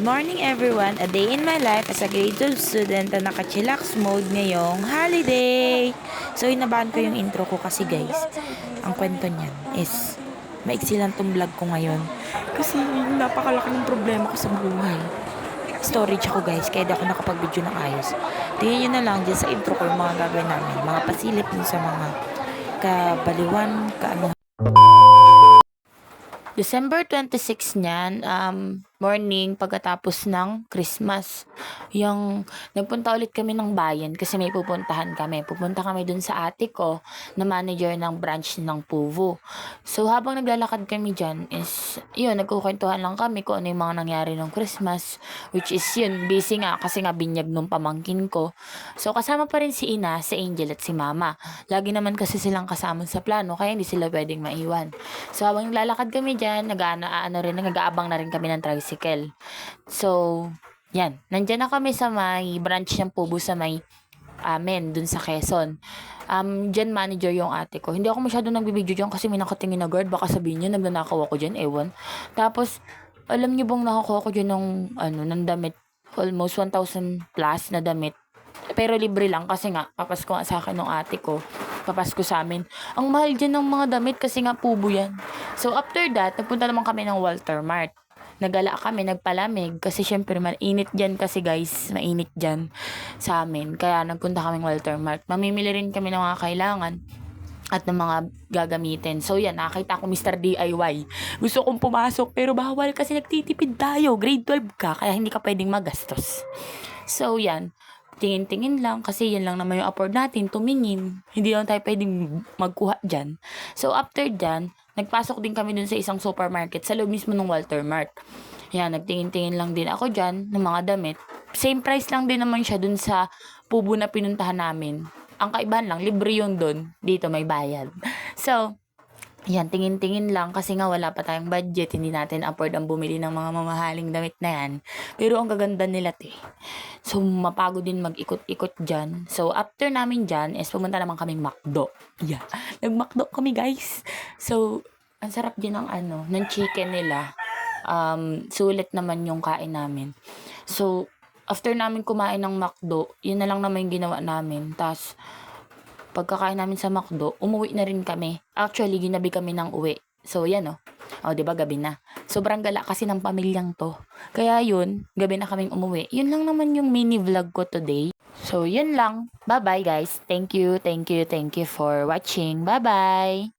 morning everyone! A day in my life as a grade 12 student na naka-chillax mode ngayong holiday! So inabahan ko yung intro ko kasi guys, ang kwento niyan is maiksi lang tong vlog ko ngayon kasi napakalaki ng problema ko sa buhay. Storage ako guys, kaya di ako nakapag-video ng ayos. Tingnan nyo na lang dyan sa intro ko yung mga gagawin namin, mga pasilip dun sa mga kabaliwan, kaano. December 26 niyan, morning pagkatapos ng Christmas. Yung nagpunta ulit kami ng bayan kasi may pupuntahan kami. Pupunta kami dun sa ate ko na manager ng branch ng Puvo. So habang naglalakad kami dyan is, yun, nagkukwentuhan lang kami kung ano yung mga nangyari ng Christmas. Which is yun, busy nga kasi nga binyag nung pamangkin ko. So kasama pa rin si Ina, si Angel at si Mama. Lagi naman kasi silang kasama sa plano kaya hindi sila pwedeng maiwan. So habang naglalakad kami dyan, nag-aabang na rin kami ng tricycle. So, yan. Nandyan na kami sa may branch ng Pubo sa may amin, dun sa Quezon. Dyan manager yung ate ko. Hindi ako masyado nagbibideo dyan kasi may nakatingin na guard. Baka sabihin niya, nagnanakaw ako dyan, ewan. Tapos, alam niyo bang nakakuha ko dyan ng damit. Almost 1,000 plus na damit. Pero libre lang kasi nga, papasko nga sa akin ng ate ko. Papasko sa amin. Ang mahal dyan ng mga damit kasi nga Pubo yan. So, after that, nagpunta naman kami ng Walter Mart. Nagala kami, nagpalamig. Kasi syempre, mainit dyan kasi guys. Mainit dyan sa amin. Kaya nagpunta kaming Walter Mart. Mamimili rin kami ng mga kailangan at ng mga gagamitin. So yan, nakakita ko Mr. DIY. Gusto kong pumasok pero bawal kasi nagtitipid tayo. Grade 12 ka, kaya hindi ka pwedeng magastos. So yan, tingin-tingin lang kasi yan lang naman yung afford natin, tumingin. Hindi lang tayo pwedeng magkuha dyan. So after dyan, nagpasok din kami dun sa isang supermarket sa loob mismo ng Walter Mart. Yan, nagtingin-tingin lang din ako dyan ng mga damit. Same price lang din naman siya dun sa Pubo na pinuntahan namin. Ang kaibahan lang, libre yun dun. Dito may bayad. So, yan, tingin-tingin lang kasi nga wala pa tayong budget. Hindi natin afford ang bumili ng mga mamahaling damit na yan. Pero ang gaganda nila, te. So, mapagod din mag-ikot-ikot dyan. So, after namin dyan, is pumunta naman kaming McDo. Yeah. Nag-McDo kami, guys. So, ang sarap din ng chicken nila. Sulit naman yung kain namin. So, after namin kumain ng McDo, yun na lang naman yung ginawa namin. Tapos, pagkakain namin sa McDo, umuwi na rin kami. Actually, ginabi kami ng uwi. So, yan O, diba, gabi na. Sobrang gala kasi ng pamilyang to. Kaya yun, gabi na kaming umuwi. Yun lang naman yung mini vlog ko today. So, yun lang. Bye-bye, guys. Thank you for watching. Bye-bye!